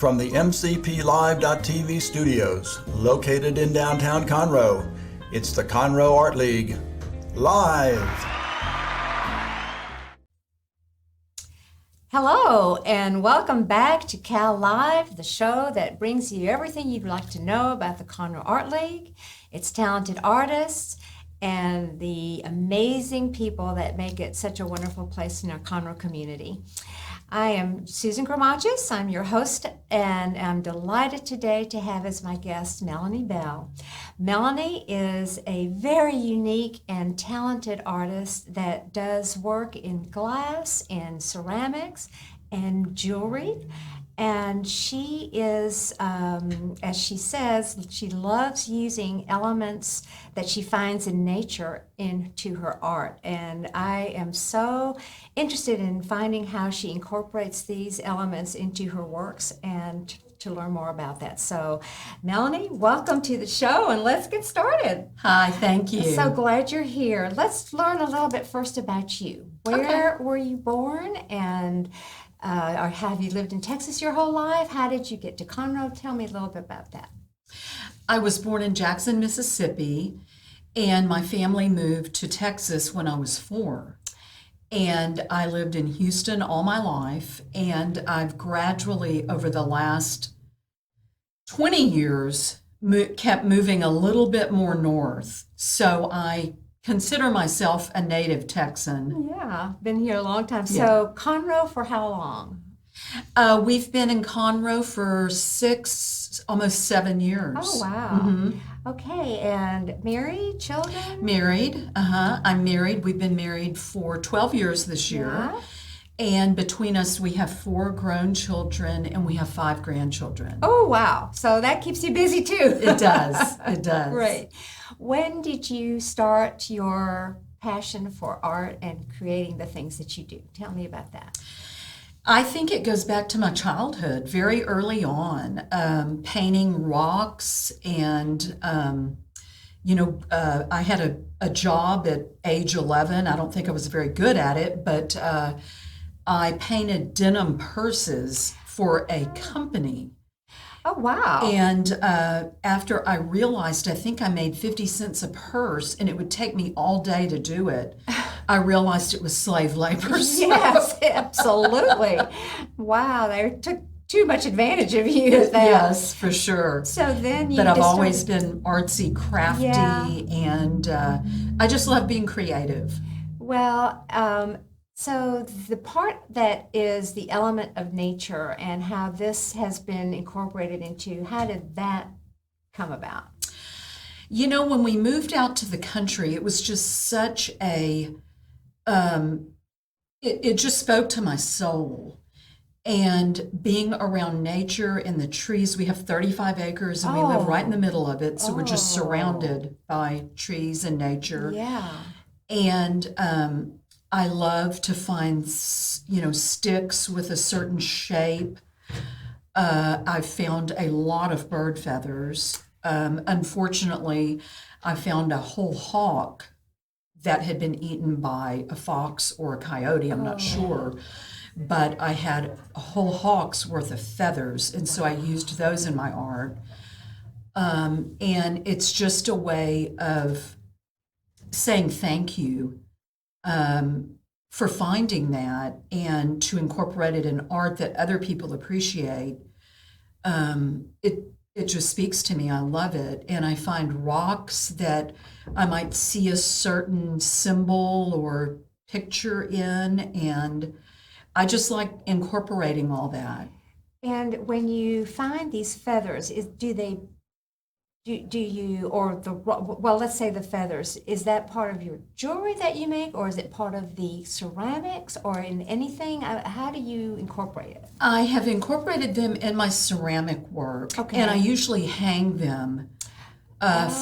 from the MCPLive.tv studios, located in downtown Conroe. It's the Conroe Art League, live. Hello, and welcome back to Cal Live, the show that brings you everything you'd like to know about the Conroe Art League, its talented artists, and the amazing people that make it such a wonderful place in our Conroe community. I am Susan Gramachis. I'm your host, and I'm delighted today to have as my guest Melanie Bell. Melanie is a very unique and talented artist that does work in glass and ceramics and jewelry. And she is, as she says, she loves using elements that she finds in nature into her art. And I am so interested in finding how she incorporates these elements into her works and to learn more about that. So, Melanie, welcome to the show, and let's get started. Hi, thank you. So glad you're here. Let's learn a little bit first about you. Where were you born, and or have you lived in Texas your whole life? How did you get to Conroe? Tell me a little bit about that. I was born in Jackson, Mississippi, and my family moved to Texas when I was 4. And I lived in Houston all my life, and I've gradually, over the last 20 years, kept moving a little bit more north. So I consider myself a native Texan. Yeah, been here a long time. Yeah. So Conroe for how long? We've been in Conroe for almost 7 years. Oh, wow. Mm-hmm. Okay, and married, children? Married, I'm married. We've been married for 12 years this year. Yeah. And between us, we have 4 grown children and we have 5 grandchildren. Oh, wow. So that keeps you busy too. It does. It does. Great. When did you start your passion for art and creating the things that you do? Tell me about that. I think it goes back to my childhood, very early on, painting rocks. And, I had a job at age 11. I don't think I was very good at it, but I painted denim purses for a company. Oh, wow. And after I realized, I think I made 50 cents a purse and it would take me all day to do it, I realized it was slave labor. Yes, absolutely. Wow, they took too much advantage of you at that. Yes, for sure. So then you But I've just always started- been artsy, crafty, and I just love being creative. Well, so the part that is the element of nature and how this has been incorporated into, how did that come about? When we moved out to the country, it was just such a, it just spoke to my soul. And being around nature and the trees, we have 35 acres and we live right in the middle of it. So we're just surrounded by trees and nature. Yeah. And I love to find, sticks with a certain shape. I've found a lot of bird feathers. Unfortunately, I found a whole hawk that had been eaten by a fox or a coyote, I'm not sure. But I had a whole hawk's worth of feathers, and so I used those in my art. And it's just a way of saying thank you for finding that and to incorporate it in art that other people appreciate. It just speaks to me. I love it. And I find rocks that I might see a certain symbol or picture in, and I just like incorporating all that. And when you find these feathers, do you, or let's say the feathers, is that part of your jewelry that you make, or is it part of the ceramics, or in anything? How do you incorporate it? I have incorporated them in my ceramic work, and I usually hang them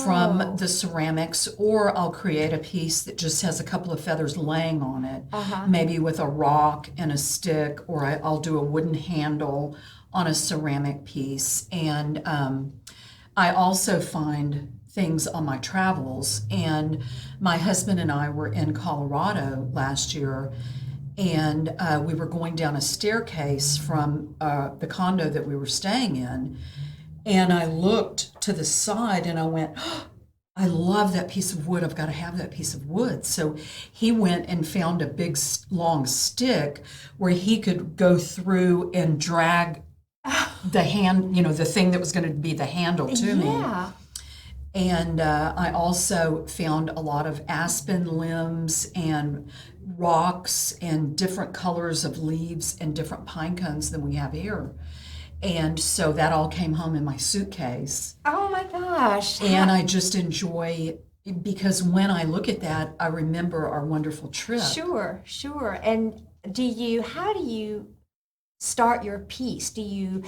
from the ceramics, or I'll create a piece that just has a couple of feathers laying on it, maybe with a rock and a stick, or I'll do a wooden handle on a ceramic piece. And I also find things on my travels, and my husband and I were in Colorado last year, And we were going down a staircase from the condo that we were staying in. And I looked to the side and I went, oh, I love that piece of wood. I've got to have that piece of wood. So he went and found a big, long stick where he could go through and drag the hand, the thing that was going to be the handle to me. Yeah. And I also found a lot of aspen limbs and rocks and different colors of leaves and different pine cones than we have here. And so that all came home in my suitcase. Oh my gosh. And I just enjoy, because when I look at that, I remember our wonderful trip. Sure, sure. And how do you start your piece? Do you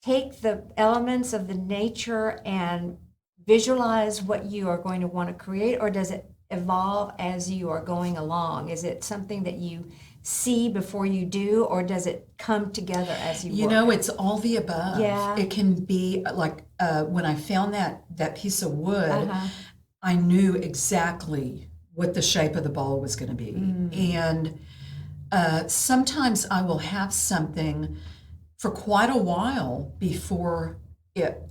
take the elements of the nature and visualize what you are going to want to create, or does it evolve as you are going along? Is it something that you see before you do, or does it come together as you work? It's all the above. Yeah. It can be like when I found that piece of wood, Uh-huh. I knew exactly what the shape of the bowl was going to be. And sometimes I will have something for quite a while before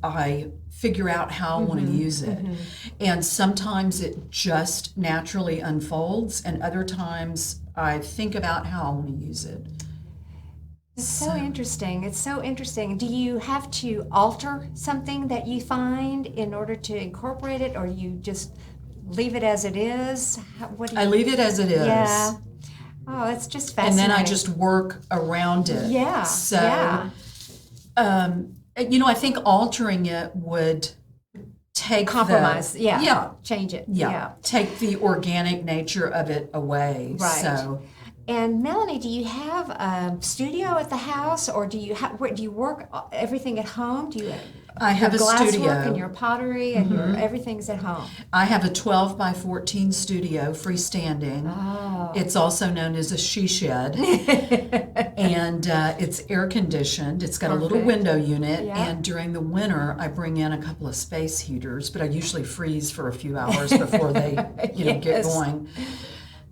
I figure out how I want to use it. And sometimes it just naturally unfolds, and other times I think about how I want to use it. It's so interesting. It's so interesting. Do you have to alter something that you find in order to incorporate it, or you just leave it as it is? What do you... I leave it as it is. Yeah. Oh, it's just And fascinating. then I just work around it. Yeah. So, yeah. I think altering it would take Compromise. Yeah. Yeah. Change it. Yeah. Take the organic nature of it away. Right. So, And Melanie, do you have a studio at the house, or do you do you work everything at home? Do you? I have your a glasswork studio. and your pottery and your everything's at home. I have a 12 by 14 studio, freestanding. Oh. It's also known as a she shed. And it's air conditioned. It's got a little Perfect. window unit. Yeah. And during the winter, I bring in a couple of space heaters, but I usually freeze for a few hours before they get Yes. going.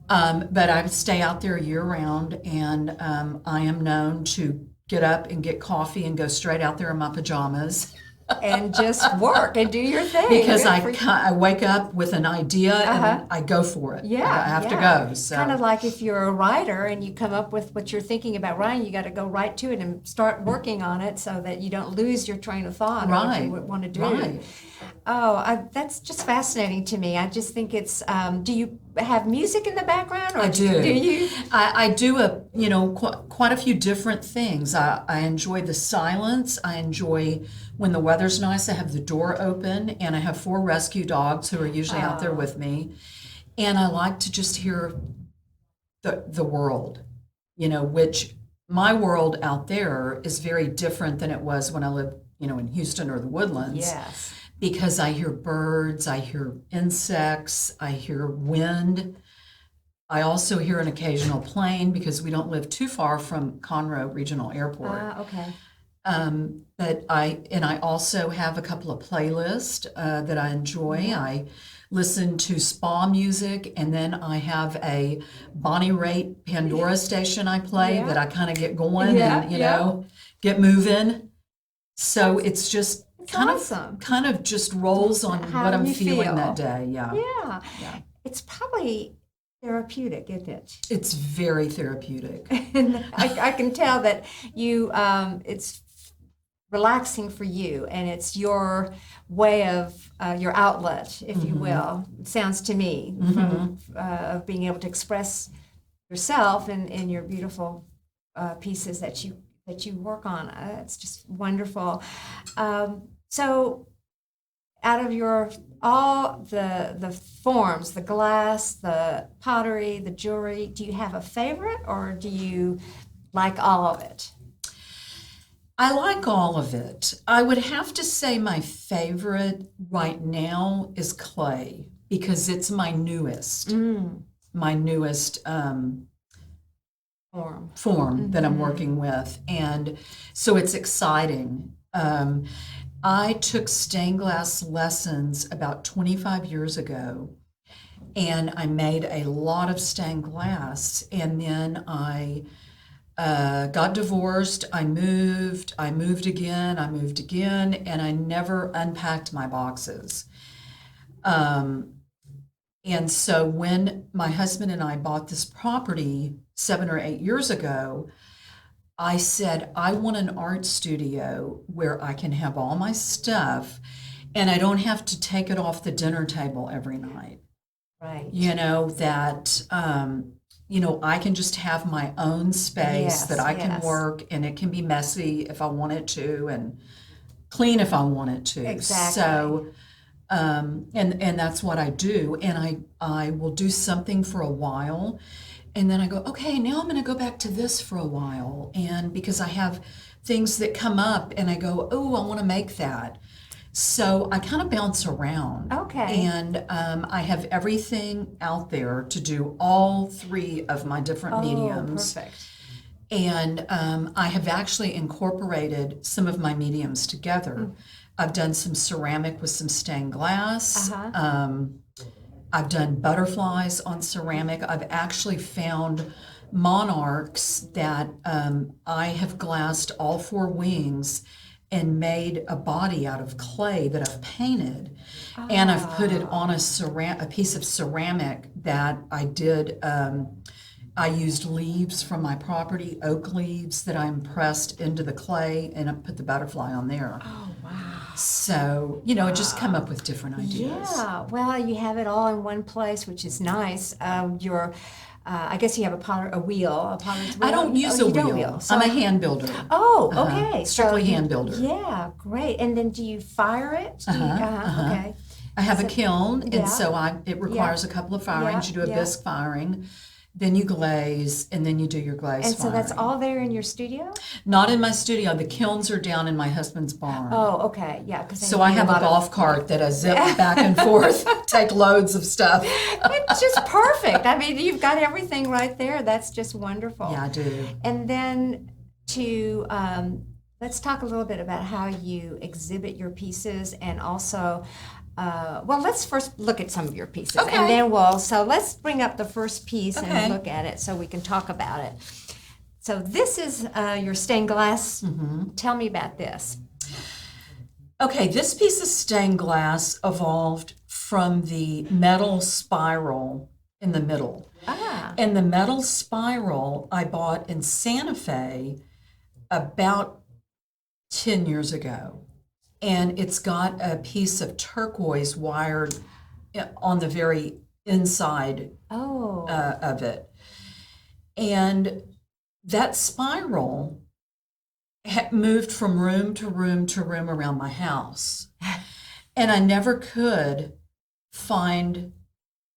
But I stay out there year round, and I am known to get up and get coffee and go straight out there in my pajamas. And just work and do your thing. Because Good for you. I wake up with an idea and I go for it. Yeah, I have to yeah. go. So. Kind of like if you're a writer and you come up with what you're thinking about writing, you got to go right to it and start working on it so that you don't lose your train of thought. Or what you want to do. Right. Oh, that's just fascinating to me. I just think it's. Do you have music in the background? Or I do. Do you? I do quite a few different things. I enjoy the silence. I enjoy when the weather's nice. I have the door open, and I have 4 rescue dogs who are usually out there with me, and I like to just hear the world. Which my world out there is very different than it was when I lived, in Houston or the Woodlands. Yes. Because I hear birds, I hear insects, I hear wind. I also hear an occasional plane because we don't live too far from Conroe Regional Airport. Okay. But I also have a couple of playlists that I enjoy. I listen to spa music, and then I have a Bonnie Raitt Pandora station I play that I kind of get going and get moving. So it's just kind of just rolls on How what I'm you feeling feel. that day. Yeah. Yeah. It's probably therapeutic, isn't it? It's very therapeutic. And I can tell that you, it's relaxing for you, and it's your way of your outlet, if you will. It sounds to me from of being able to express yourself in your beautiful pieces that you work on. It's just wonderful. So, out of all the forms, the glass, the pottery, the jewelry, do you have a favorite, or do you like all of it? I like all of it. I would have to say my favorite right now is clay, because it's my newest form that I'm working with. And so it's exciting. I took stained glass lessons about 25 years ago, and I made a lot of stained glass. And then I got divorced. I moved again, and I never unpacked my boxes. And so when my husband and I bought this property 7 or 8 years ago, I said, I want an art studio where I can have all my stuff and I don't have to take it off the dinner table every night. Right. I can just have my own space that I can work, and it can be messy if I want it to and clean if I want it to. Exactly. So, and that's what I do. And I will do something for a while, and then I go, okay, now I'm going to go back to this for a while. And because I have things that come up and I go, oh, I want to make that. So I kind of bounce around. Okay. And I have everything out there to do all 3 of my different mediums. Perfect. And I have actually incorporated some of my mediums together. I've done some ceramic with some stained glass. I've done butterflies on ceramic. I've actually found monarchs that I have glassed all 4 wings and made a body out of clay that I've painted. And I've put it on a piece of ceramic that I did. I used leaves from my property, oak leaves that I impressed into the clay, and I put the butterfly on there. Oh, wow. So, just come up with different ideas. Yeah, well, you have it all in one place, which is nice. I guess you have a potter's wheel. I don't use a wheel. So, I'm a hand builder. Oh, okay. Strictly hand builder. Yeah, great. And then do you fire it? Okay. I have a kiln, yeah. and so it requires a couple of firings. You do a bisque firing, then you glaze, and then you do your glaze And so firing. that's all there in your studio? Not in my studio. The kilns are down in my husband's barn. Oh, okay. Yeah. So I have a golf cart that I zip back and forth, take loads of stuff. It's just perfect. I mean, you've got everything right there. That's just wonderful. Yeah, I do. And then let's talk a little bit about how you exhibit your pieces, and also, let's first look at some of your pieces. Okay. And then let's bring up the first piece and look at it so we can talk about it. So this is your stained glass. Tell me about this. Okay, this piece of stained glass evolved from the metal spiral in the middle. And the metal spiral I bought in Santa Fe about 10 years ago. And it's got a piece of turquoise wired on the very inside of it. And that spiral moved from room to room to room around my house. And I never could find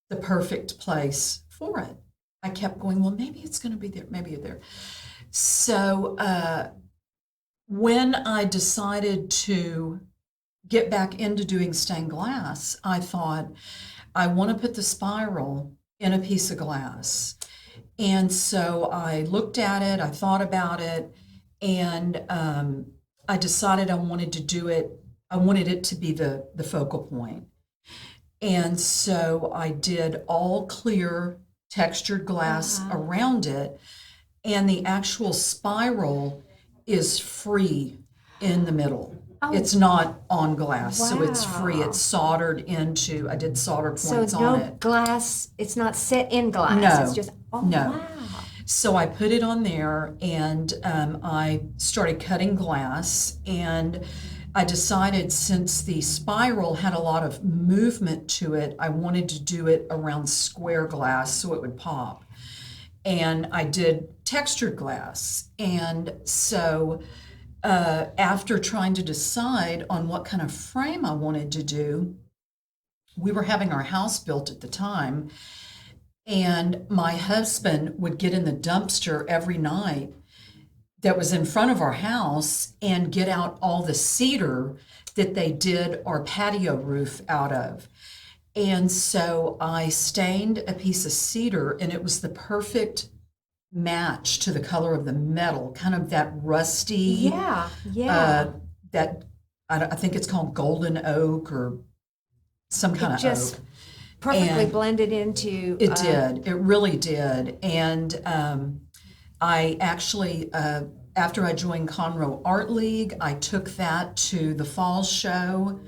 the perfect place for it. I kept going, well, maybe it's going to be there, maybe there. So when I decided to get back into doing stained glass, I thought, I want to put the spiral in a piece of glass. And so I looked at it, I thought about it, and I decided I wanted to do it. I wanted it to be the focal point. And so I did all clear textured glass around it, and the actual spiral is free in the middle. It's not on glass, so it's free. It's soldered into, I did solder points on it. So no glass, it's not set in glass. No, it's just, no. Wow. So I put it on there, and I started cutting glass, and I decided, since the spiral had a lot of movement to it, I wanted to do it around square glass so it would pop. And I did textured glass. And so after trying to decide on what kind of frame I wanted to do, we were having our house built at the time, and my husband would get in the dumpster every night that was in front of our house and get out all the cedar that they did our patio roof out of. And so I stained a piece of cedar, and it was the perfect match to the color of the metal, kind of that rusty, that I think it's called golden oak or some kind of oak. perfectly And blended into. it did. It really did. And I actually, after I joined Conroe Art League, I took that to the fall show,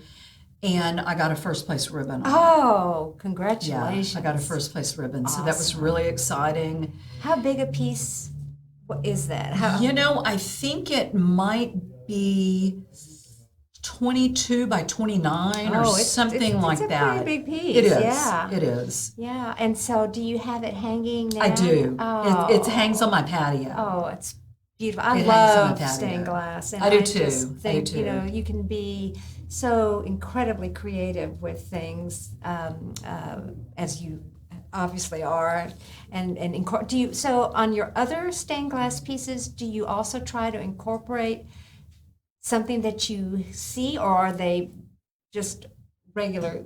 and I got a first place ribbon on it. Oh, Yeah, congratulations! I got a first place ribbon, so that was really exciting. How big a piece is that? How? You know, I think it might be 22 by 29 or something like it's a that. pretty big piece. It is. Yeah. It is. Yeah. And so, do you have it hanging now? I do. Oh. It hangs on my patio. Oh, it's beautiful. I It hangs on my love patio. stained glass, and I do just too. I do think you know too. you can be so incredibly creative with things, as you obviously are, do you? So on your other stained glass pieces, do you also try to incorporate something that you see, or are they just regular,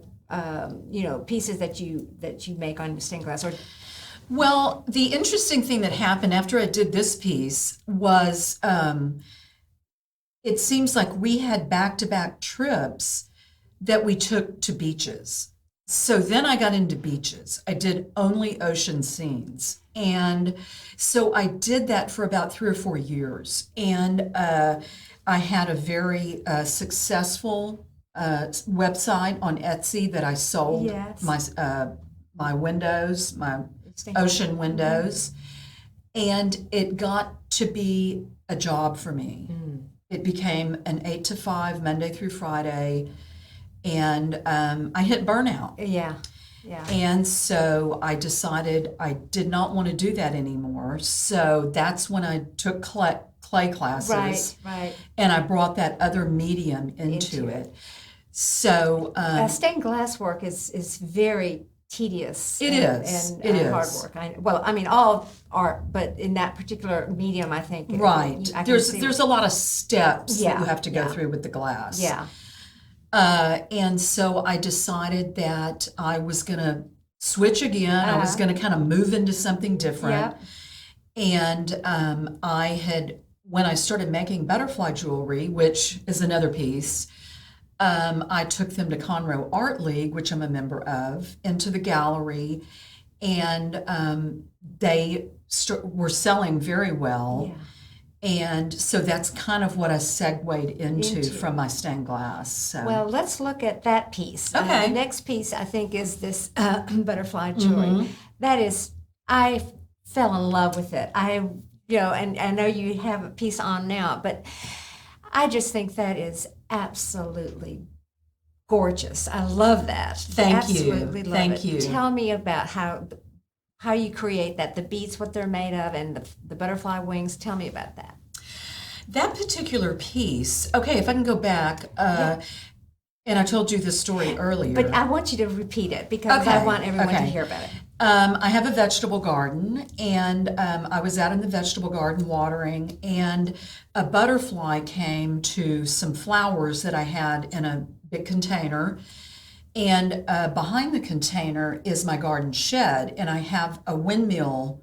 pieces that you make on stained glass? Or Well, the interesting thing that happened after I did this piece was it seems like we had back-to-back trips that we took to beaches. So then I got into beaches. I did only ocean scenes. And so I did that for about 3 or 4 years. And I had a very successful website on Etsy that I sold Yes. my windows, my ocean windows, and it got to be a job for me. It became an 8 to 5 Monday through Friday, and I hit burnout. yeah, yeah. And so I decided I did not want to do that anymore. So that's when I took clay classes, Right. and I brought that other medium into it. So Stained glass work is very tedious. It is. and It hard is. work. I mean, all art, but in that particular medium, I think. Right. I can There's see- there's a lot of steps that Yeah, you have to go yeah. through with the glass. yeah. And so I decided that I was going to switch again. I was going to kind of move into something different. And when I started making butterfly jewelry, which is another piece, I took them to Conroe Art League, which I'm a member of, into the gallery, and they were selling very well. Yeah. And so that's kind of what I segued into from my stained glass. So. Well, let's look at that piece. Okay. The next piece, I think, is this butterfly jewelry. That is, I fell in love with it. And I know you have a piece on now, but I just think that is absolutely gorgeous. I love that. Thank you. Absolutely love Thank it. you. Tell me about how you create that, the beads, what they're made of, and the butterfly wings. Tell me about that. That particular piece, okay, if I can go back, and I told you this story earlier. But I want you to repeat it because I want everyone to hear about it. I have a vegetable garden, and I was out in the vegetable garden watering, and a butterfly came to some flowers that I had in a big container. And behind the container is my garden shed, and I have a windmill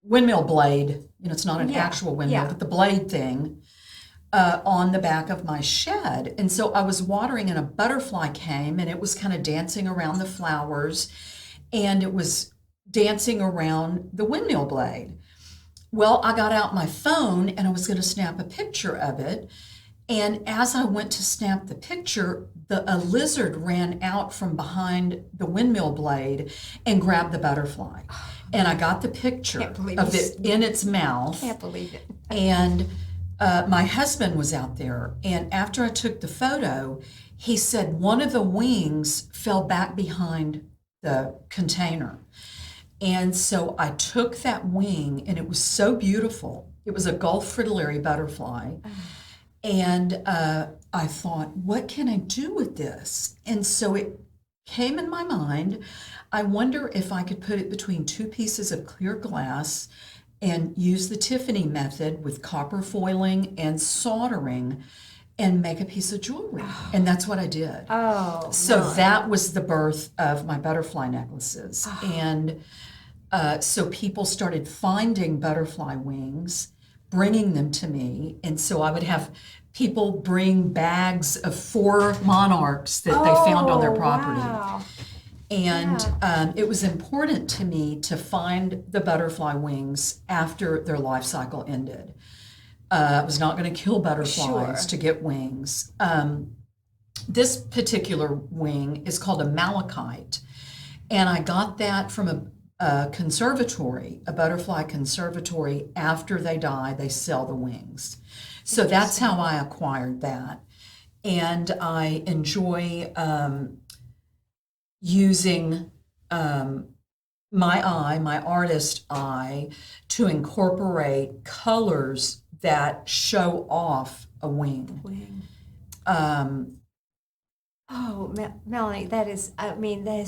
blade. It's not an actual windmill, but the blade thing on the back of my shed. And so I was watering, and a butterfly came, and it was kind of dancing around the flowers, and it was dancing around the windmill blade. Well, I got out my phone, and I was going to snap a picture of it. And as I went to snap the picture, a lizard ran out from behind the windmill blade and grabbed the butterfly. And I got the picture of it in its mouth. Can't believe it. And my husband was out there. And after I took the photo, he said one of the wings fell back behind the container. And so I took that wing, and it was so beautiful. It was a Gulf fritillary butterfly. And I thought, what can I do with this? And so it came in my mind, I wonder if I could put it between 2 pieces of clear glass and use the Tiffany method with copper foiling and soldering and make a piece of jewelry. And that's what I did. Oh, So my. that was the birth of my butterfly necklaces. And so people started finding butterfly wings, bringing them to me. And so I would have people bring bags of 4 monarchs that they found on their property. Wow. And it was important to me to find the butterfly wings after their life cycle ended. I was not going to kill butterflies to get wings. This particular wing is called a malachite, and I got that from a conservatory, a butterfly conservatory. After they die, they sell the wings. So that's how I acquired that. And I enjoy using my artist eye, to incorporate colors that show off a wing. Melanie, that is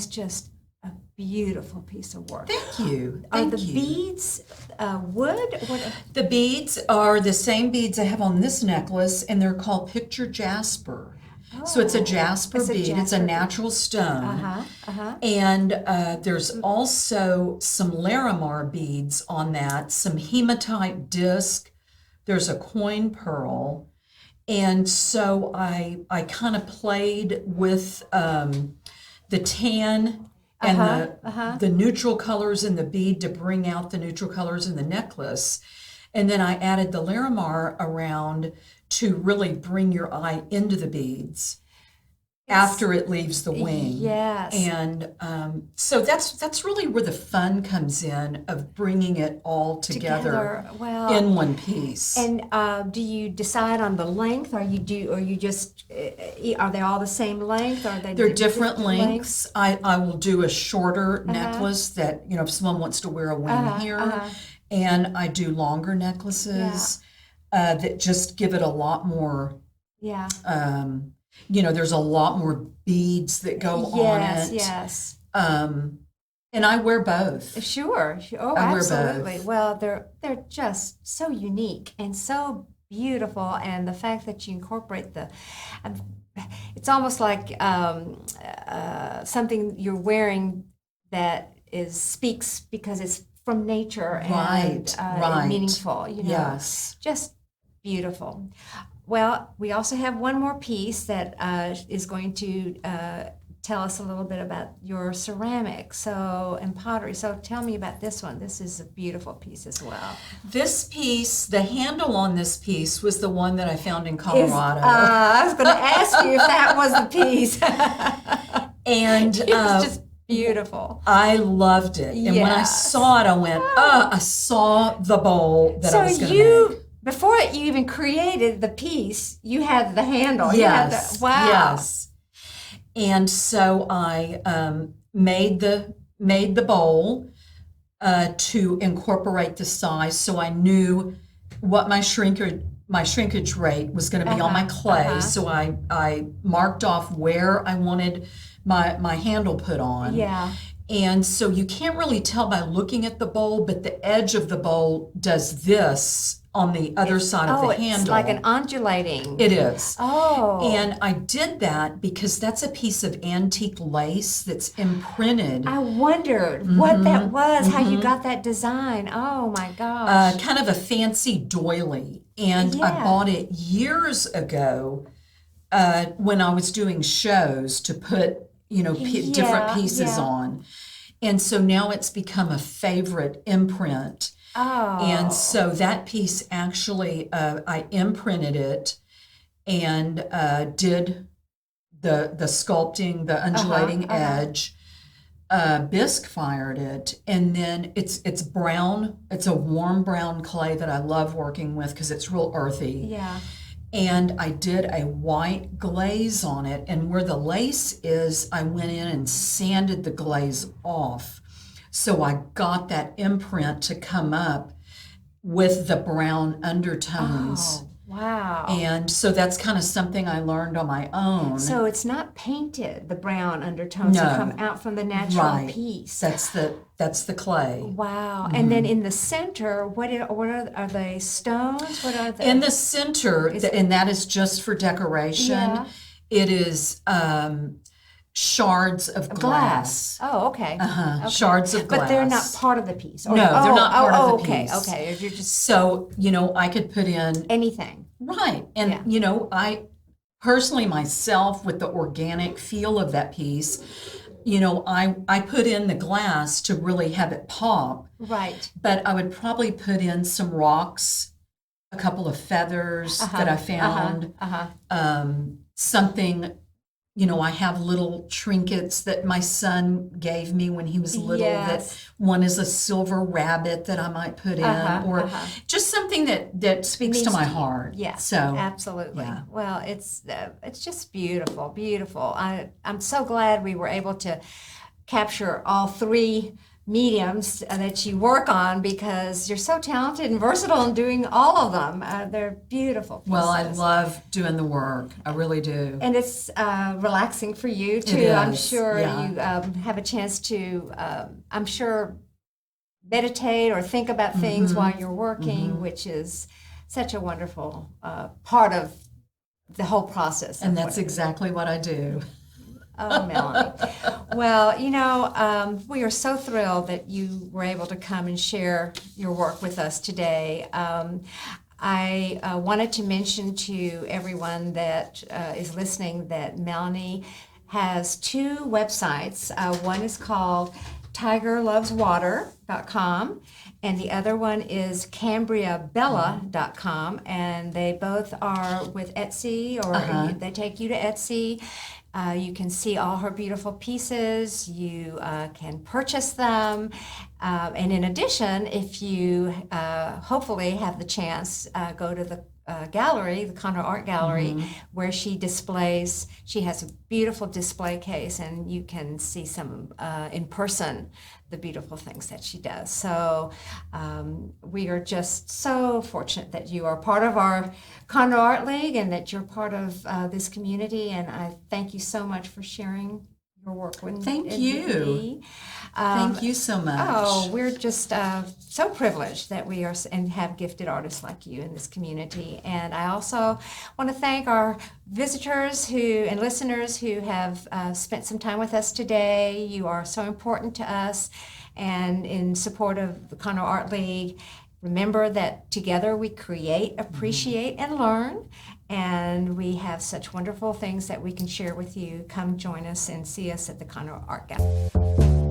just a beautiful piece of work. Thank you. Are the beads wood? The beads are the same beads I have on this necklace, and they're called picture jasper. So it's a jasper bead. It's a natural stone. And there's also some Larimar beads on that, some hematite disc. There's a coin pearl. And so I kind of played with the tan and the neutral colors in the bead to bring out the neutral colors in the necklace. And then I added the Larimar around to really bring your eye into the beads after it leaves the wing. Yes. And so that's really where the fun comes in, of bringing it all together in one piece. And do you decide on the length, or you just are they all the same length? Or they're different lengths. I will do a shorter necklace that, if someone wants to wear a wing here, and I do longer necklaces that just give it a lot more. There's a lot more beads that go on it. Yes. And I wear both. Sure. Oh, I absolutely. wear both. Well, they're just so unique and so beautiful, and the fact that you incorporate it's almost like something you're wearing that speaks because it's from nature and meaningful. Yes. Just beautiful. Well, we also have one more piece that is going to tell us a little bit about your ceramics and pottery. So tell me about this one. This is a beautiful piece as well. This piece, the handle on this piece was the one that I found in Colorado. I was going to ask you if that was the piece. And it's just beautiful. I loved it. And when I saw it, I went, I saw the bowl that I was going to make. Before you even created the piece, you had the handle. Yes. Wow. Yes. And so I made the bowl to incorporate the size, so I knew what my shrinkage rate was going to be on my clay. So I marked off where I wanted my handle put on. Yeah. And so you can't really tell by looking at the bowl, but the edge of the bowl does this on the other side of the handle. It's like an undulating. It is. Oh. And I did that because that's a piece of antique lace that's imprinted. I wondered what that was, how you got that design. Oh my gosh. Kind of a fancy doily. And I bought it years ago when I was doing shows to put different pieces on. And so now it's become a favorite imprint. Oh. And so that piece actually, I imprinted it and did the sculpting, the undulating edge, bisque fired it, and then it's brown. It's a warm brown clay that I love working with because it's real earthy. Yeah. And I did a white glaze on it, and where the lace is, I went in and sanded the glaze off. So I got that imprint to come up with the brown undertones. Oh, wow. And so that's kind of something I learned on my own. So it's not painted, the brown undertones that come out from the natural piece. That's the clay. Wow. And then in the center, what are they, stones? What are they? In the center, and that is just for decoration, it is shards of glass. Oh, okay. Okay. Shards of glass. But they're not part of the piece. No, they're not part of the piece. Okay. You're just so, I could put in anything. Right. And, Yeah. you know, I personally myself, with the organic feel of that piece, you know, I put in the glass to really have it pop, Right. but I would probably put in some rocks, a couple of feathers that I found, something, you know, I have little trinkets that my son gave me when he was little. Yes. That one is a silver rabbit that I might put in, or just something that speaks to Means my to you. heart. Yeah, So absolutely. yeah. Well, it's just beautiful, beautiful. I'm so glad we were able to capture all three mediums that you work on, because you're so talented and versatile in doing all of them. They're beautiful pieces. Well, I love doing the work. I really do. And it's relaxing for you too. It I'm is, sure yeah. you have a chance to, I'm sure, meditate or think about things while you're working, which is such a wonderful part of the whole process. And that's exactly what I do. Oh, Melanie. Well, you know, we are so thrilled that you were able to come and share your work with us today. I wanted to mention to everyone that is listening that Melanie has two websites. One is called tigerloveswater.com, and the other one is cambriabella.com, and they both are with Etsy, or they take you to Etsy. You can see all her beautiful pieces. You can purchase them. And in addition, if you hopefully have the chance, go to the gallery, the Conroe Art Gallery, where she displays. She has a beautiful display case, and you can see some in person the beautiful things that she does. So we are just so fortunate that you are part of our Conroe Art League and that you're part of this community. And I thank you so much for sharing your work with Thank you. Thank you so much. Oh, we're just so privileged that we are and have gifted artists like you in this community. And I also want to thank our visitors and listeners who have spent some time with us today. You are so important to us and in support of the Conroe Art League. Remember that together we create, appreciate, and learn. And we have such wonderful things that we can share with you. Come join us and see us at the Conroe Art Gallery.